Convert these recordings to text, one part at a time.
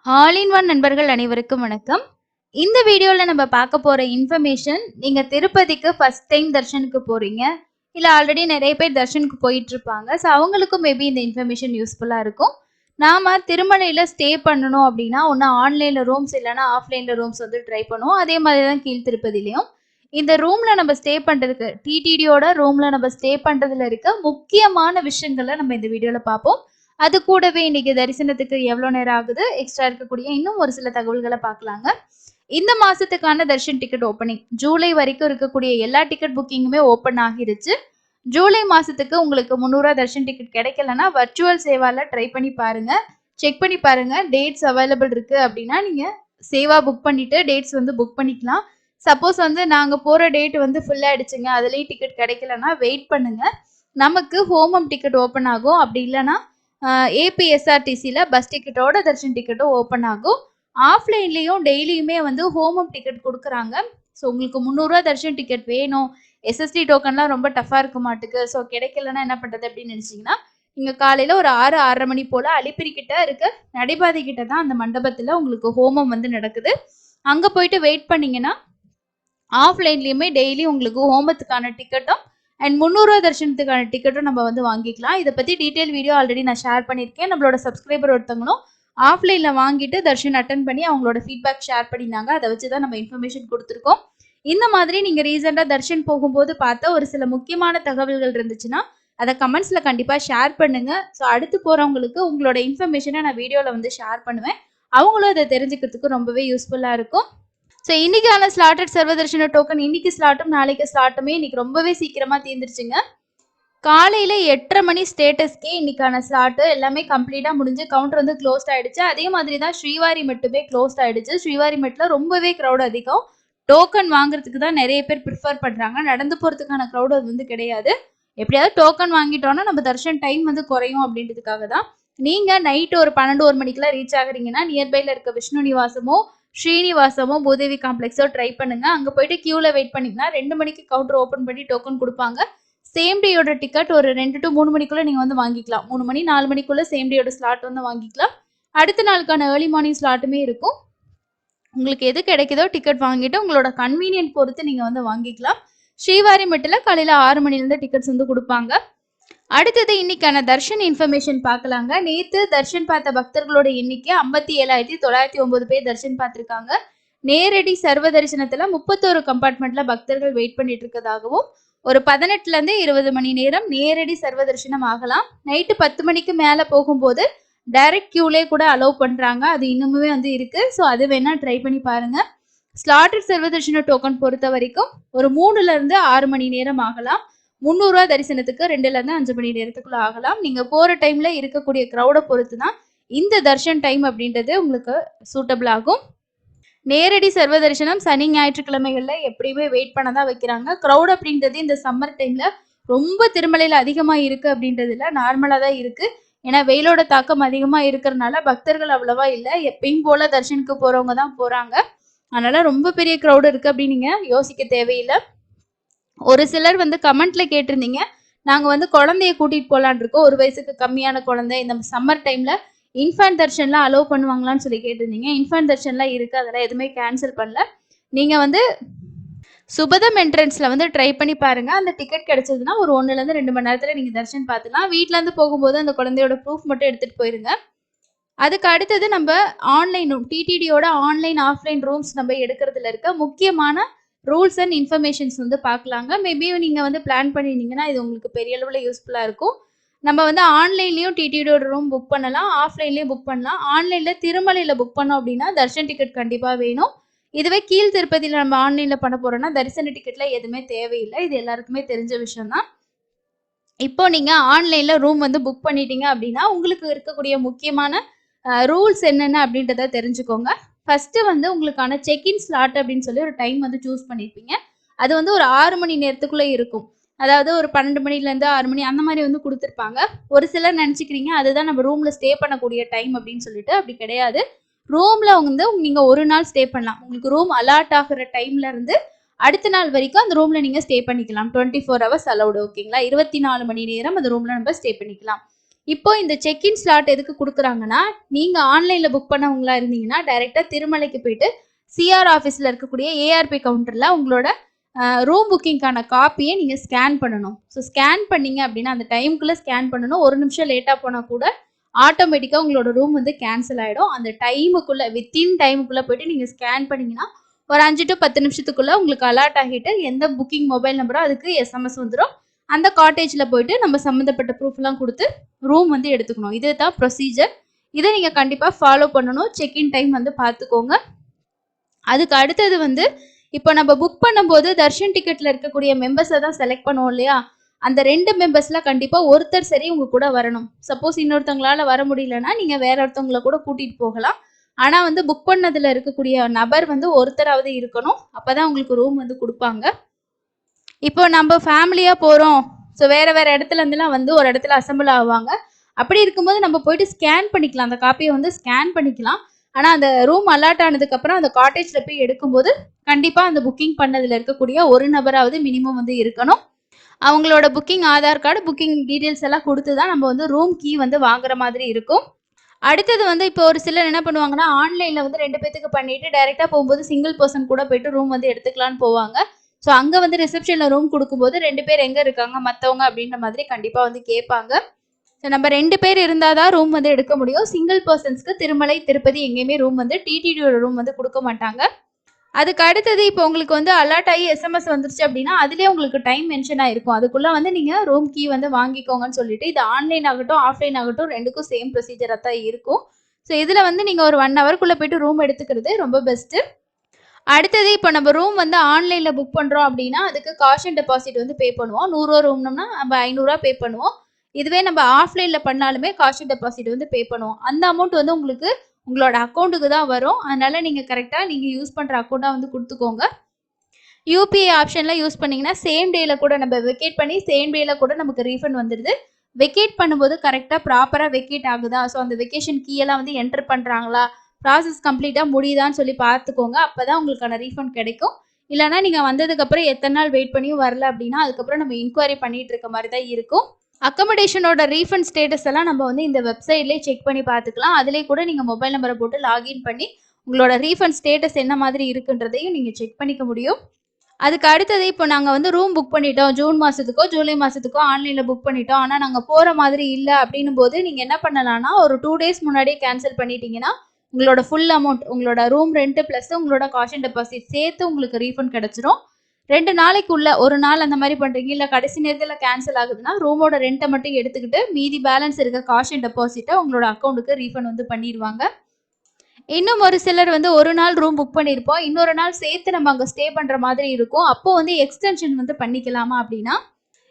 All in one நண்பர்கள் அனைவருக்கும் வணக்கம். இந்த வீடியோல நம்ம பார்க்க போற இன்ஃபர்மேஷன், நீங்க திருப்பதிக்கு ஃபர்ஸ்ட் டைம் தர்ஷனுக்கு போறீங்க. இல்ல ஆல்ரெடி நெறைய பேர் தர்ஷனுக்கு போயிட்டுருப்பாங்க. ஸோ அவங்களுக்கும் மேபி இந்த இன்ஃபர்மேஷன் யூஸ்ஃபுல்லா இருக்கும். நாம திருமலையில ஸ்டே பண்ணணும் அப்டின்னா, ஒண்ணு ஆன்லைன்ல ரூம்ஸ் இல்லன்னா ஆஃப்லைன்ல ரூம்ஸ் வந்து ட்ரை பண்ணுவோம். அதே மாதிரி தான் கீழ் திருப்பதிலயும். இந்த ரூம்ல நம்ம ஸ்டே பண்றதுக்கு டிடிடியோட ரூம்ல நம்ம ஸ்டே பண்றதுல இருக்க முக்கியமான விஷயங்கள நம்ம இந்த வீடியோல பார்ப்போம். அது கூடவே இன்னைக்கு தரிசனத்துக்கு எவ்வளோ நேரம் ஆகுது, எக்ஸ்ட்ரா இருக்கக்கூடிய இன்னும் ஒரு சில தகவல்கள பார்க்கலாங்க. இந்த மாசத்துக்கான தர்ஷன் டிக்கெட் ஓப்பனிங். ஜூலை வரைக்கும் இருக்கக்கூடிய எல்லா டிக்கெட் புக்கிங்குமே ஓப்பன் ஆகிருச்சு. ஜூலை மாசத்துக்கு உங்களுக்கு ரூ. 300 தர்ஷன் டிக்கெட் கிடைக்கலன்னா, வர்ச்சுவல் சேவால ட்ரை பண்ணி பாருங்க. செக் பண்ணி பாருங்க. டேட்ஸ் அவைலபிள் இருக்கு அப்டின்னா, நீங்க சேவா புக் பண்ணிட்டு டேட்ஸ் வந்து புக் பண்ணிக்கலாம். சப்போஸ் வந்து நாங்க போற டேட் வந்து ஃபுல் ஆயிடுச்சுங்க, அதுலயும் டிக்கெட் கிடைக்கலன்னா வெயிட் பண்ணுங்க. நமக்கு ஹோமம் டிக்கெட் ஓப்பன் ஆகும். அப்டி இல்லன்னா ஏபிஎஸ்ஆர்டிசில பஸ் டிக்கெட்டோட தர்ஷன் டிக்கெட்டும் ஓப்பன் ஆகும். ஆஃப்லைன்லயும் டெய்லியுமே வந்து ஹோமம் டிக்கெட் குடுக்குறாங்க. ஸோ உங்களுக்கு ரூ. 300 தர்ஷன் டிக்கெட் வேணும். எஸ்எஸ்டி டோக்கன்லாம் ரொம்ப டஃப்பா இருக்க மாட்டுக்கு. ஸோ கிடைக்கலன்னா என்ன பண்றது அப்படின்னு நினைச்சீங்கன்னா, நீங்க காலையில ஒரு 6, 6:30 மணி போல அலிப்பிரி கிட்ட இருக்க நடைபாதை கிட்ட தான் அந்த மண்டபத்துல உங்களுக்கு ஹோமம் வந்து நடக்குது. அங்க போயிட்டு வெயிட் பண்ணீங்கன்னா, ஆஃப்லைன்லயுமே டெய்லி உங்களுக்கு ஹோமத்துக்கான டிக்கெட்டும் அண்ட் ரூ. 300 தர்ஷனத்துக்கான டிக்கெட்டும் நம்ம வந்து வாங்கிக்கலாம். இத பத்தி டீட்டெயில் வீடியோ ஆல்ரெடி நான் ஷேர் பண்ணியிருக்கேன். நம்மளோட சப்ஸ்கிரைபர் ஒருத்தவங்களும் ஆஃப்லைன்ல வாங்கிட்டு தர்ஷன் அட்டெண்ட் பண்ணி அவங்களோட ஃபீட்பேக் ஷேர் பண்ணியிருந்தாங்க. அத வச்சு தான் நம்ம இன்ஃபர்மேஷன் குடுத்துருக்கோம். இந்த மாதிரி நீங்க ரீசென்ட்டா தர்ஷன் போகும்போது பார்த்த ஒரு சில முக்கியமான தகவல்கள் இருந்துச்சுன்னா, அத கமெண்ட்ஸ்ல கண்டிப்பா ஷேர் பண்ணுங்க. ஸோ அடுத்து போறவங்களுக்கு உங்களோட இன்ஃபர்மேஷன நான் வீடியோல வந்து ஷேர் பண்ணுவேன். அவங்களும் அத தெரிஞ்சுக்கிறதுக்கு ரொம்பவே யூஸ்ஃபுல்லா இருக்கும். ஸோ இன்னைக்கான ஸ்லாட்டட் சர்வதர்ஷன டோக்கன் இன்னைக்கு ஸ்லாட்டும், நாளைக்கு ஸ்லாட்டுமே இன்னைக்கு ரொம்பவே சீக்கிரமா தீர்ந்துருச்சுங்க. காலையில 8:30 மணி ஸ்டேட்டஸ்க்கே இன்னைக்கான ஸ்லாட்டு எல்லாமே கம்ப்ளீட்டா முடிஞ்சு கவுண்டர் வந்து க்ளோஸ்ட் ஆயிடுச்சு. அதே மாதிரி தான் ஸ்ரீவாரிமெட்டுமே க்ளோஸ்ட் ஆயிடுச்சு. ஸ்ரீவாரிமெட்ல ரொம்பவே க்ரௌட் அதிகம். டோக்கன் வாங்குறதுக்கு தான் நெறைய பேர் ப்ரிஃபர் பண்றாங்க. நடந்து போறதுக்கான க்ரௌட் அது வந்து கிடையாது. எப்படியாவது டோக்கன் வாங்கிட்டோம்னா நம்ம தர்ஷன் டைம் வந்து குறையும் அப்படின்றதுக்காக தான். நீங்க நைட் ஒரு 12, 1 மணிக்கெல்லாம் ரீச் ஆகுறீங்கன்னா, நியர்பைல இருக்க விஷ்ணு நிவாசமோ, ஸ்ரீனிவாசமோ, பூதேவி காம்ப்ளெக்ஸோ ட்ரை பண்ணுங்க. அங்க போயிட்டு கியூல வெயிட் பண்ணீங்கன்னா 2 மணிக்கு கவுண்டர் ஓப்பன் பண்ணி டோக்கன் குடுப்பாங்க. சேம் டேயோட டிக்கெட் ஒரு 2 டூ 3 மணிக்குள்ள நீங்க வந்து வாங்கிக்கலாம். 3 மணி, 4 மணிக்குள்ள சேம் டேயோட ஸ்லாட் வந்து வாங்கிக்கலாம். அடுத்த நாளுக்கான ஏர்லி மார்னிங் ஸ்லாட்டுமே இருக்கும். உங்களுக்கு எது கிடைக்குதோ டிக்கெட் வாங்கிட்டு உங்களோட கன்வீனியன்ட் பொறுத்து நீங்க வந்து வாங்கிக்கலாம். ஸ்ரீவாரிமெட்டுல காலையில 6 மணிலேருந்து டிக்கெட்ஸ் வந்து குடுப்பாங்க. அடுத்தது இன்னைக்கான தர்ஷன் இன்ஃபர்மேஷன் பார்க்கலாங்க. நேத்து தர்ஷன் பார்த்த பக்தர்களோட எண்ணிக்கை 57,909 பேர் தர்ஷன் பார்த்திருக்காங்க. நேரடி சர்வ தரிசனத்துல 31 கம்பார்ட்மெண்ட்ல பக்தர்கள் வெயிட் பண்ணிட்டு இருக்கதாகவும், ஒரு 18ல இருந்து 20 மணி நேரம் நேரடி சர்வ தரிசனம் ஆகலாம். நைட்டு 10 மணிக்கு மேல போகும்போது டைரக்ட் கியூலே கூட அலோவ் பண்றாங்க. அது இன்னுமே வந்து இருக்கு. ஸோ அது வேணா ட்ரை பண்ணி பாருங்க. ஸ்லாட்டட் சர்வ தரிசன டோக்கன் பொறுத்த வரைக்கும் ஒரு 3ல இருந்து 6 மணி நேரம் ஆகலாம். ரூ. 300 தரிசனத்துக்கு 2ல இருந்து 5 மணி நேரத்துக்குள்ள ஆகலாம். நீங்க போற டைம்ல இருக்கக்கூடிய கிரௌட பொறுத்து தான் இந்த தர்ஷன் டைம் அப்படின்றது உங்களுக்கு சூட்டபிள் ஆகும். நேரடி சர்வ தரிசனம் சனி, ஞாயிற்றுக்கிழமைகள்ல எப்படியுமே வெயிட் பண்ண தான் வைக்கிறாங்க. கிரௌட் அப்படின்றது இந்த சம்மர் டைம்ல ரொம்ப திருமலையில அதிகமா இருக்கு அப்படின்றதுல நார்மலா தான் இருக்கு. ஏன்னா வெயிலோட தாக்கம் அதிகமா இருக்கிறனால பக்தர்கள் அவ்வளவா இல்ல. எப்பயும் போல தர்ஷனுக்கு போறவங்க தான் போறாங்க. அதனால ரொம்ப பெரிய கிரௌட் இருக்கு அப்படின்னு நீங்க யோசிக்க தேவையில்ல. ஒரு சிலர் வந்து கமெண்ட்ல கேட்டிருந்தீங்க. நாங்க வந்து குழந்தைய கூட்டிட்டு போலான்னு இருக்கோம். 1 வயசுக்கு கம்மியான குழந்தை இந்த சம்மர் டைம்ல இன்ஃபான்ட் தர்ஷன்லாம் அலோவ் பண்ணுவாங்களான்னு சொல்லி கேட்டிருந்தீங்க. இன்ஃபான்ட் தர்ஷன்லாம் இருக்கு. அதெல்லாம் எதுவுமே கேன்சல் பண்ணல. நீங்க வந்து சுபதம் என்ட்ரன்ஸ்ல வந்து ட்ரை பண்ணி பாருங்க. அந்த டிக்கெட் கிடைச்சதுன்னா ஒரு 1லேருந்து 2 மணி நேரத்துல நீங்க தர்ஷன் பார்த்துலாம். வீட்ல இருந்து போகும்போது அந்த குழந்தையோட ப்ரூஃப் மட்டும் எடுத்துட்டு போயிருங்க. அதுக்கு அடுத்தது நம்ம ஆன்லைன் ரூம் டிடிடியோட ஆன்லைன், ஆஃப்லைன் ரூம்ஸ் நம்ம எடுக்கிறதுல இருக்க முக்கியமான ரூல்ஸ் அண்ட் இன்ஃபர்மேஷன்ஸ் வந்து பார்க்கலாங்க. மேபி நீங்க வந்து பிளான் பண்ணியிருந்தீங்கன்னா இது உங்களுக்கு பெரிய அளவில் யூஸ்ஃபுல்லாக இருக்கும். நம்ம வந்து ஆன்லைன்லேயும் டிடிடியோட ரூம் புக் பண்ணலாம், ஆஃப்லைன்லேயும் புக் பண்ணலாம். ஆன்லைனில் திருமலையில் புக் பண்ணோம் அப்படின்னா தர்ஷன் டிக்கெட் கண்டிப்பாக வேணும். இதுவே கீழ் திருப்பதியில் நம்ம ஆன்லைனில் பண்ண போறோம்னா தரிசன டிக்கெட்ல எதுவுமே தேவையில்லை. இது எல்லாருக்குமே தெரிஞ்ச விஷயம் தான். இப்போ நீங்க ஆன்லைன்ல ரூம் வந்து புக் பண்ணிட்டீங்க அப்படின்னா உங்களுக்கு இருக்கக்கூடிய முக்கியமான ரூல்ஸ் என்னென்ன அப்படின்றத தெரிஞ்சுக்கோங்க. ஃபர்ஸ்ட் வந்து உங்களுக்கான செக்இன் ஸ்லாட் அப்படின்னு சொல்லி ஒரு டைம் வந்து சூஸ் பண்ணியிருப்பீங்க. அது வந்து ஒரு 6 மணி நேரத்துக்குள்ள இருக்கும். அதாவது ஒரு 12 மணிலேருந்து 6 மணி அந்த மாதிரி வந்து கொடுத்துருப்பாங்க. ஒரு சிலர் நினச்சிக்கிறீங்க அதுதான் நம்ம ரூம்ல ஸ்டே பண்ணக்கூடிய டைம் அப்படின்னு சொல்லிட்டு. அப்படி கிடையாது. ரூம்ல வந்து நீங்க ஒரு நாள் ஸ்டே பண்ணலாம். உங்களுக்கு ரூம் அலாட் ஆகுற டைம்ல இருந்து அடுத்த நாள் வரைக்கும் அந்த ரூம்ல நீங்க ஸ்டே பண்ணிக்கலாம். 24 ஹவர்ஸ் அலவுடு. ஓகேங்களா? 24 மணி நேரம் அந்த ரூம்ல நம்ம ஸ்டே பண்ணிக்கலாம். இப்போ இந்த செக்இன் ஸ்லாட் எதுக்கு குடுக்குறாங்கன்னா, நீங்க ஆன்லைன்ல புக் பண்ணவங்களா இருந்தீங்கன்னா, டைரக்ட்டா திருமலைக்கு போயிட்டு சிஆர் ஆஃபீஸ்ல இருக்கக்கூடிய ஏஆர்பி கவுண்டர்ல உங்களோட ரூம் புக்கிங்க்கான காப்பிய நீங்க ஸ்கேன் பண்ணணும். ஸோ ஸ்கேன் பண்ணீங்க அப்டின்னா, அந்த டைம்க்குள்ள ஸ்கேன் பண்ணணும். 1 நிமிஷம் லேட்டா போனா கூட ஆட்டோமேட்டிக்கா உங்களோட ரூம் வந்து கேன்சல் ஆயிடும். அந்த டைமுக்குள்ள வித்தின் டைமுக்குள்ள போயிட்டு நீங்க ஸ்கேன் பண்ணீங்கன்னா, ஒரு 5 டூ 10 நிமிஷத்துக்குள்ள உங்களுக்கு அலர்ட் ஆகிட்டு எந்த புக்கிங் மொபைல் நம்பரோ அதுக்கு எஸ்எம்எஸ் வந்துரும். அந்த காட்டேஜ்ல போயிட்டு நம்ம சம்மந்தப்பட்ட ப்ரூஃப்லாம் குடுத்து ரூம் வந்து எடுத்துக்கணும். இதுதான் ப்ரொசீஜர். இத நீங்க கண்டிப்பா ஃபாலோ பண்ணணும். செக் இன் டைம் வந்து பார்த்துக்கோங்க. அதுக்கு அடுத்தது வந்து இப்போ நம்ம புக் பண்ணும்போது தர்ஷன் டிக்கெட்ல இருக்கக்கூடிய மெம்பர்ஸை தான் செலக்ட் பண்ணுவோம் இல்லையா? அந்த 2 மெம்பர்ஸ்ல கண்டிப்பா ஒருத்தர் சரி உங்க கூட வரணும். சப்போஸ் இன்னொருத்தவங்களால வர முடியலன்னா, நீங்க வேற ஒருத்தவங்கள கூட கூட்டிட்டு போகலாம். ஆனா வந்து புக் பண்ணதுல இருக்கக்கூடிய நபர் வந்து ஒருத்தராவது இருக்கணும். அப்பதான் உங்களுக்கு ரூம் வந்து குடுப்பாங்க. இப்போ நம்ம ஃபேமிலியா போறோம். ஸோ வேற வேற இடத்துல இருந்துலாம் வந்து ஒரு இடத்துல அசெம்பிள் ஆவாங்க. அப்படி இருக்கும்போது நம்ம போயிட்டு ஸ்கேன் பண்ணிக்கலாம். அந்த காப்பிய வந்து ஸ்கேன் பண்ணிக்கலாம். ஆனா அந்த ரூம் அலாட் ஆனதுக்கு அப்புறம் அந்த காட்டேஜ்ல போய் எடுக்கும்போது, கண்டிப்பா அந்த புக்கிங் பண்ணதுல இருக்கக்கூடிய ஒரு நபராவது மினிமம் வந்து இருக்கணும். அவங்களோட booking Aadhaar card, booking details எல்லாம் குடுத்து தான் நம்ம வந்து ரூம் கீ வந்து வாங்குற மாதிரி இருக்கும். அடுத்தது வந்து இப்போ ஒரு சிலர் என்ன பண்ணுவாங்கன்னா, ஆன்லைன்ல வந்து 2 பேத்துக்கு பண்ணிட்டு டைரக்ட்டா போகும்போது சிங்கிள் பெர்சன் கூட போயிட்டு ரூம் வந்து எடுத்துக்கலான்னு போவாங்க. ஸோ அங்க வந்து ரிசப்ஷன்ல ரூம் குடுக்கும்போது 2 பேர் எங்க இருக்காங்க மத்தவங்க அப்படின்ற மாதிரி கண்டிப்பா வந்து கேட்பாங்க. ஸோ நம்ம 2 பேர் இருந்தா தான் ரூம் வந்து எடுக்க முடியும். சிங்கிள் பெர்சன்ஸ்க்கு திருமலை, திருப்பதி எங்கேயுமே ரூம் வந்து டிடிடியோட ரூம் வந்து குடுக்க மாட்டாங்க. அதுக்கு அடுத்தது இப்போ உங்களுக்கு வந்து அலர்ட் ஆகி எஸ்எம்எஸ் வந்துருச்சு அப்படின்னா, அதிலேயே உங்களுக்கு டைம் மென்ஷன் ஆயிருக்கும். அதுக்குள்ள வந்து நீங்க ரூம் கீ வந்து வாங்கிக்கோங்கன்னு சொல்லிட்டு, இது ஆன்லைன் ஆகட்டும், ஆஃப்லைன் ஆகட்டும் 2க்கும் சேம் ப்ரொசீஜரா தான் இருக்கும். ஸோ இதுல வந்து நீங்க ஒரு 1 ஹவர்க்குள்ள போயிட்டு ரூம் எடுத்துக்கிறது ரொம்ப பெஸ்ட்டு. அடுத்தது இப்போ நம்ம ரூம் வந்து ஆன்லைன்ல புக் பண்றோம் அப்படின்னா, அதுக்கு காஷன் டெபாசிட் வந்து பே பண்ணுவோம். ரூ. 100 ரூம்னோம்னா நம்ம ரூ. 500 பே பண்ணுவோம். இதுவே நம்ம ஆஃப்லைன்ல பண்ணாலுமே காஷன் டெபாசிட் வந்து பே பண்ணுவோம். அந்த அமௌண்ட் வந்து உங்களுக்கு உங்களோட அக்கவுண்ட்டுக்கு தான் வரும். அதனால நீங்க கரெக்ட்டா நீங்க யூஸ் பண்ற அக்கவுண்டா வந்து குடுத்துக்கோங்க. யுபிஐ ஆப்ஷன்லாம் யூஸ் பண்ணீங்கன்னா, சேம் டேல கூட நம்ம வெக்கேட் பண்ணி சேம் டேல கூட நமக்கு ரீஃபண்ட் வந்துருது. வெக்கேட் பண்ணும்போது கரெக்ட்டா ப்ராப்பரா வெக்கேட் ஆகுதா? ஸோ அந்த வெக்கேஷன் கீ எல்லாம் வந்து என்டர் பண்றாங்களா? ப்ராசஸ் கம்ப்ளீட்டா முடியுதான்னு சொல்லி பார்த்துக்கோங்க. அப்பதான் உங்களுக்கான ரீஃபண்ட் கிடைக்கும். இல்லன்னா நீங்க வந்ததுக்கப்புறம் எத்தன நாள் வெயிட் பண்ணியும் வரல அப்படின்னா, அதுக்கப்புறம் நம்ம என்குயரி பண்ணிட்டு இருக்க மாரி தான் இருக்கும். அக்கமடேஷனோட ரீஃபண்ட் ஸ்டேட்டஸ் எல்லாம் நம்ம வந்து இந்த வெப்சைட்லயே செக் பண்ணி பார்த்துக்கலாம். அதிலேயே கூட நீங்க மொபைல் நம்பர போட்டு லாகின் பண்ணி, உங்களோட ரீஃபண்ட் ஸ்டேட்டஸ் என்ன மாதிரி இருக்குன்றதையும் நீங்க செக் பண்ணிக்க முடியும். அதுக்கு அடுத்தது இப்போ நாங்க வந்து ரூம் புக் பண்ணிட்டோம். ஜூன் மாசத்துக்கோ, ஜூலை மாசத்துக்கோ ஆன்லைன்ல புக் பண்ணிட்டோம். ஆனா நாங்க போற மாதிரி இல்ல அப்படின்னும்போது, நீங்க என்ன பண்ணலாம்னா, ஒரு 2 டேஸ் முன்னாடியே கேன்சல் பண்ணிட்டீங்கன்னா, உங்களோட ஃபுல் அமௌண்ட் உங்களோட ரூம் ரென்ட் பிளஸ் உங்களோட காஷன் டெபாசிட் சேர்த்து உங்களுக்கு ரீஃபண்ட் கிடைச்சிரும். 2 நாளைக்கு உள்ள 1 நாள் அந்த மாரி பண்றீங்க, இல்ல கடைசி நேரத்துல கேன்சல் ஆகுதுன்னா, ரூமோட ரென்ட்ட மட்டும் எடுத்துக்கிட்டு, மீதி பேலன்ஸ் இருக்க காஷன் டெபாசிட்ட உங்களோட அக்கவுண்ட்க்கு ரீஃபண்ட் வந்து பண்ணிருவாங்க. இன்னும் ஒரு சிலர் வந்து ஒரு நாள் ரூம் புக் பண்ணியிருப்போம். இன்னொரு நாள் சேர்த்து நம்ம அங்க ஸ்டே பண்ற மாதிரி இருக்கும். அப்போ வந்து எக்ஸ்டென்ஷன் வந்து பண்ணிக்கலாமா அப்படின்னா,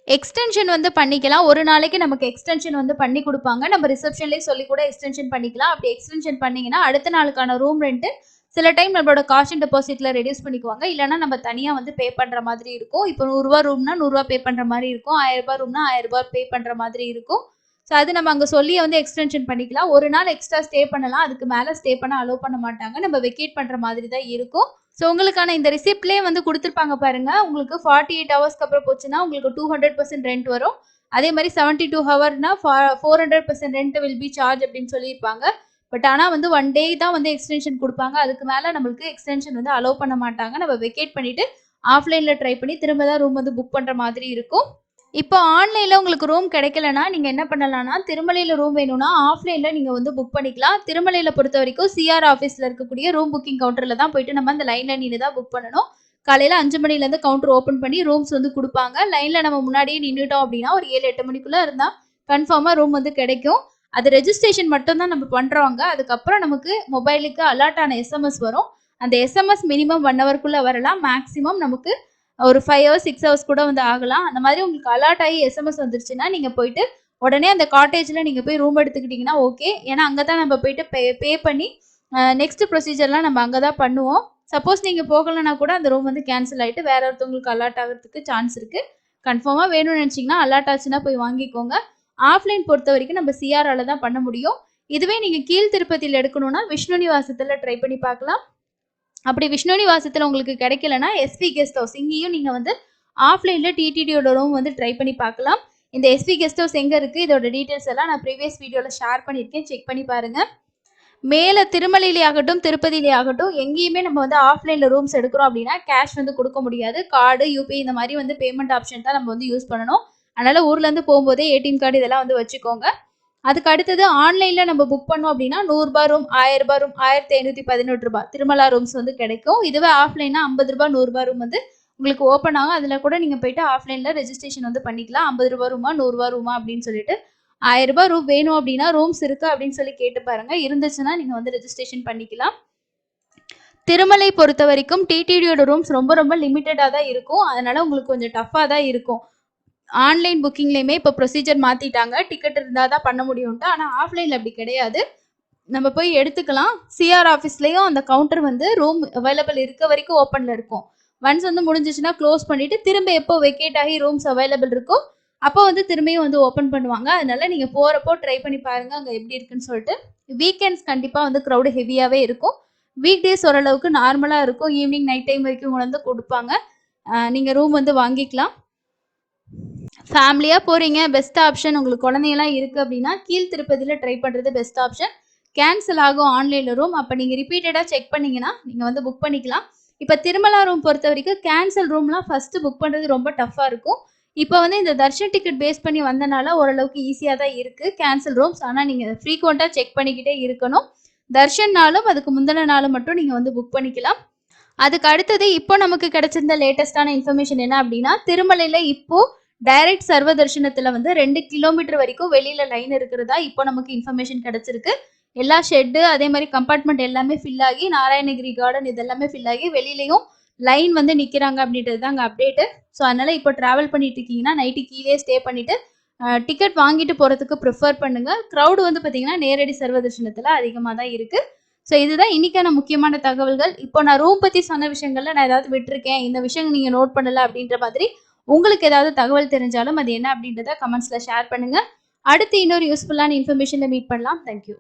எக்ஸ்டென்ஷன் வந்து பண்ணிக்கலாம். ஒரு நாளைக்கு நமக்கு எக்ஸ்டென்ஷன் வந்து பண்ணி குடுப்பாங்க. நம்ம ரிசப்ஷன்லயே சொல்லி கூட எக்ஸ்டென்ஷன் பண்ணிக்கலாம். அப்படி எக்ஸ்டென்ஷன் பண்ணீங்கன்னா, அடுத்த நாளுக்கான ரூம் ரென்ட் சில டைம் நம்மளோட காஷன் டெபாசிட்ல ரெடியூஸ் பண்ணிக்குவாங்க. இல்லன்னா நம்ம தனியா வந்து பே பண்ற மாதிரி இருக்கும். இப்போ ரூ. 100 ரூம்னா ரூ. 100 பே பண்ற மாரி இருக்கும். ரூ. 1000 ரூம்னா ரூ. 1000 பே பண்ற மாதிரி இருக்கும். ஸோ அது நம்ம அங்க சொல்லியே வந்து எக்ஸ்டென்ஷன் பண்ணிக்கலாம். ஒரு நாள் எக்ஸ்ட்ரா ஸ்டே பண்ணலாம். அதுக்கு மேல ஸ்டே பண்ண அலோவ் பண்ண மாட்டாங்க. நம்ம வெக்கேட் பண்ற மாதிரி தான் இருக்கும். ஸோ உங்களுக்கான இந்த ரிசிப்ட்லயே வந்து குடுத்துருப்பாங்க பாருங்க. உங்களுக்கு 48 ஹவர்ஸ்க்கு அப்புறம் போச்சுன்னா, உங்களுக்கு 200% ரென்ட் வரும். அதே மாரி 72 ஹவர்னா 400% ரென்ட் வில் பி சார்ஜ் அப்படின்னு சொல்லியிருப்பாங்க. பட் ஆனா வந்து 1 டே தான் வந்து எக்ஸ்டென்ஷன் குடுப்பாங்க. அதுக்கு மேல நம்மளுக்கு எக்ஸ்டென்ஷன் வந்து அலோவ் பண்ண மாட்டாங்க. நம்ம வெக்கேட் பண்ணிட்டு ஆஃப்லைன்ல ட்ரை பண்ணி திரும்ப தான் ரூம் வந்து புக் பண்ற மாதிரி இருக்கும். இப்போ ஆன்லைன்ல உங்களுக்கு ரூம் கிடைக்கலன்னா, நீங்க என்ன பண்ணலாம்னா, திருமலையில ரூம் வேணும்னா, ஆஃப்லைன்ல நீங்க வந்து புக் பண்ணிக்கலாம். திருமலையில பொறுத்தவரைக்கும் சிஆர் ஆஃபீஸ்ல இருக்கக்கூடிய ரூம் புக்கிங் கவுண்டர்ல தான் போயிட்டு நம்ம அந்த லைன்ல நின்னு தான் புக் பண்ணணும். காலையில 5 மணிலேருந்து கவுண்டர் ஓப்பன் பண்ணி ரூம்ஸ் வந்து குடுப்பாங்க. லைன்ல நம்ம முன்னாடியே நின்னுட்டோம் அப்படின்னா, ஒரு 7, 8 மணிக்குள்ள இருந்தா கன்ஃபார்மா ரூம் வந்து கிடைக்கும். அது ரெஜிஸ்ட்ரேஷன் மட்டும் தான் நம்ம பண்றோங்க. அதுக்கப்புறம் நமக்கு மொபைலுக்கு அலர்ட் ஆன எஸ்எம்எஸ் வரும். அந்த எஸ்எம்எஸ் மினிமம் 1 ஹவர்க்குள்ள வரலாம். மேக்ஸிமம் நமக்கு ஒரு 5 ஹவர்ஸ் 6 ஹவர்ஸ் கூட வந்து ஆகலாம். அந்த மாதிரி உங்களுக்கு அலர்ட் ஆகி எஸ்எம்எஸ் வந்துருச்சுன்னா, நீங்க போயிட்டு உடனே அந்த காட்டேஜ்ல நீங்க போய் ரூம் எடுத்துக்கிட்டீங்கன்னா ஓகே. ஏன்னா அங்க தான் நம்ம போயிட்டு பே பண்ணி நெக்ஸ்ட் ப்ரொசீஜர்லாம் நம்ம அங்க தான் பண்ணுவோம். சப்போஸ் நீங்க போகலன்னா கூட அந்த ரூம் வந்து கேன்சல் ஆயிட்டு வேற ஒருத்தவங்களுக்கு அலர்ட் ஆகுறதுக்கு சான்ஸ் இருக்கு. கன்ஃபார்மா வேணும்னு நினைச்சீங்கன்னா அலர்ட் ஆச்சுன்னா போய் வாங்கிக்கோங்க. ஆஃப்லைன் பொறுத்தவரைக்கும் நம்ம சிஆர்ஆல தான் பண்ண முடியும். இதுவே நீங்க கீழ் திருப்பதியில எடுக்கணும்னா விஷ்ணு நிவாசத்துல ட்ரை பண்ணி பார்க்கலாம். அப்படி விஷ்ணு நிவாசத்துல உங்களுக்கு கிடைக்கலன்னா எஸ்வி கெஸ்ட் ஹவுஸ் இங்கேயும் நீங்க வந்து ஆஃப்லைன்ல டிடிடியோட ரூம் வந்து ட்ரை பண்ணி பார்க்கலாம். இந்த எஸ்வி கெஸ்ட் ஹவுஸ் எங்க இருக்கு, இதோட டீடைல்ஸ் எல்லாம் நான் ப்ரீவியஸ் வீடியோல ஷேர் பண்ணியிருக்கேன். செக் பண்ணி பாருங்க. மேல திருமலையிலே ஆகட்டும், திருப்பதியிலே ஆகட்டும், எங்கேயுமே நம்ம வந்து ஆஃப்லைன்ல ரூம்ஸ் எடுக்கிறோம் அப்படின்னா கேஷ் வந்து கொடுக்க முடியாது. கார்டு, யூபிஐ இந்த மாதிரி வந்து பேமெண்ட் ஆப்ஷன் தான் நம்ம வந்து யூஸ் பண்ணணும். அதனால ஊர்ல இருந்து போகும்போதே ஏடிஎம் கார்டு இதெல்லாம் வந்து வச்சுக்கோங்க. அதுக்கு அடுத்தது ஆன்லைன்ல நம்ம புக் பண்ணோம் அப்படின்னா ₹100 ரூம், ₹1000 ரூம், ₹1518 திருமலா ரூம்ஸ் வந்து கிடைக்கும். இதுவே ஆஃப்லைன்னா ₹50 ₹100 ரூம் வந்து உங்களுக்கு ஓப்பன் ஆகும். அதுல கூட நீங்க போயிட்டு ஆஃப்லைன்ல ரெஜிஸ்ட்ரேஷன் வந்து பண்ணிக்கலாம். ₹50 ரூமா, ₹100 ரூமா அப்படின்னு சொல்லிட்டு. ₹1000 ரூம் வேணும் அப்படின்னா ரூம்ஸ் இருக்கு அப்படின்னு சொல்லி கேட்டு பாருங்க. இருந்துச்சுன்னா நீங்க வந்து ரெஜிஸ்ட்ரேஷன் பண்ணிக்கலாம். திருமலை பொறுத்த வரைக்கும் டிடிடியோட ரூம்ஸ் ரொம்ப ரொம்ப லிமிட்டடா தான் இருக்கும். அதனால உங்களுக்கு கொஞ்சம் டஃப்பா தான் இருக்கும். ஆன்லைன் புக்கிங்லயுமே இப்போ ப்ரொசீஜர் மாத்திட்டாங்க. டிக்கெட் இருந்தா தான் பண்ண முடியும்ட்டு. ஆனா ஆஃப்லைன்ல அப்படி கிடையாது. நம்ம போய் எடுத்துக்கலாம். சிஆர் ஆஃபீஸ்லயும் அந்த கவுண்டர் வந்து ரூம் அவைலபிள் இருக்க வரைக்கும் ஓப்பன்ல இருக்கும். ஒன்ஸ் வந்து முடிஞ்சிச்சுன்னா க்ளோஸ் பண்ணிட்டு திரும்ப எப்போ வெக்கேட் ஆகி ரூம்ஸ் அவைலபிள் இருக்கோ அப்போ வந்து திரும்பியும் வந்து ஓப்பன் பண்ணுவாங்க. அதனால நீங்க போறப்போ ட்ரை பண்ணி பாருங்க அங்க எப்படி இருக்குன்னு சொல்லிட்டு. வீக்கெண்ட்ஸ் கண்டிப்பா வந்து க்ரௌடு ஹெவியாவே இருக்கும். வீக் டேஸ் ஓரளவுக்கு நார்மலா இருக்கும். ஈவினிங் நைட் டைம் வரைக்கும் கொண்டு வந்து கொடுப்பாங்க. நீங்க ரூம் வந்து வாங்கிக்கலாம். ஃபேமிலியா போறீங்க, பெஸ்ட் ஆப்ஷன். உங்களுக்கு குழந்தைங்கலாம் இருக்கு அப்படின்னா கீழ் திருப்பதியில ட்ரை பண்றது பெஸ்ட் ஆப்ஷன். கேன்சல் ஆகும் ஆன்லைன்ல ரூம். அப்ப நீங்க ரிப்பீட்டடா செக் பண்ணீங்கன்னா நீங்க வந்து புக் பண்ணிக்கலாம். இப்ப திருமலா ரூம் பொறுத்த வரைக்கும் கேன்சல் ரூம்லாம் ஃபர்ஸ்ட் புக் பண்றது ரொம்ப டஃப்பா இருக்கும். இப்போ வந்து இந்த தர்ஷன் டிக்கெட் பேஸ் பண்ணி வந்தனால ஓரளவுக்கு ஈஸியா தான் இருக்கு கேன்சல் ரூம்ஸ். ஆனா நீங்க ஃப்ரீக்வெண்டா செக் பண்ணிக்கிட்டே இருக்கணும். தர்ஷன் நாளும் அதுக்கு முந்தின நாளும் மட்டும் நீங்க வந்து புக் பண்ணிக்கலாம். அதுக்கு அடுத்தது இப்போ நமக்கு கிடைச்சிருந்த லேட்டஸ்டான இன்ஃபர்மேஷன் என்ன அப்படின்னா, திருமலையில இப்போ டைரக்ட் சர்வ தரிசனத்துல வந்து 2 கிலோமீட்டர் வரைக்கும் வெளியில லைன் இருக்கிறதா இப்போ நமக்கு இன்ஃபர்மேஷன் கிடைச்சிருக்கு. எல்லா ஷெட்டு அதே மாதிரி கம்பார்ட்மெண்ட் எல்லாமே ஃபில் ஆகி, நாராயணகிரி கார்டன் இதெல்லாமே ஃபில் ஆகி வெளியிலையும் லைன் வந்து நிக்கிறாங்க அப்படின்றது தான் அங்கே அப்டேட்டு. ஸோ அதனால இப்போ டிராவல் பண்ணிட்டு இருக்கீங்கன்னா நைட்டு கீழே ஸ்டே பண்ணிட்டு டிக்கெட் வாங்கிட்டு போறதுக்கு ப்ரிஃபர் பண்ணுங்க. க்ரௌடு வந்து பார்த்தீங்கன்னா நேரடி சர்வ தரிசனத்துல அதிகமாக தான் இருக்கு. ஸோ இதுதான் இன்னைக்கான முக்கியமான தகவல்கள். இப்போ நான் ரூம் பத்தி சொன்ன விஷயங்கள்ல நான் ஏதாவது விட்டுருக்கேன், இந்த விஷயம் நீங்க நோட் பண்ணல அப்படின்ற மாதிரி உங்களுக்கு ஏதாவது தகவல் தெரிஞ்சாலும் அது என்ன அப்படின்றத கமெண்ட்ஸ்ல ஷேர் பண்ணுங்க. அடுத்து இன்னொரு யூஸ்ஃபுல்லான இன்ஃபர்மேஷன்ல மீட் பண்ணலாம். தேங்க்யூ.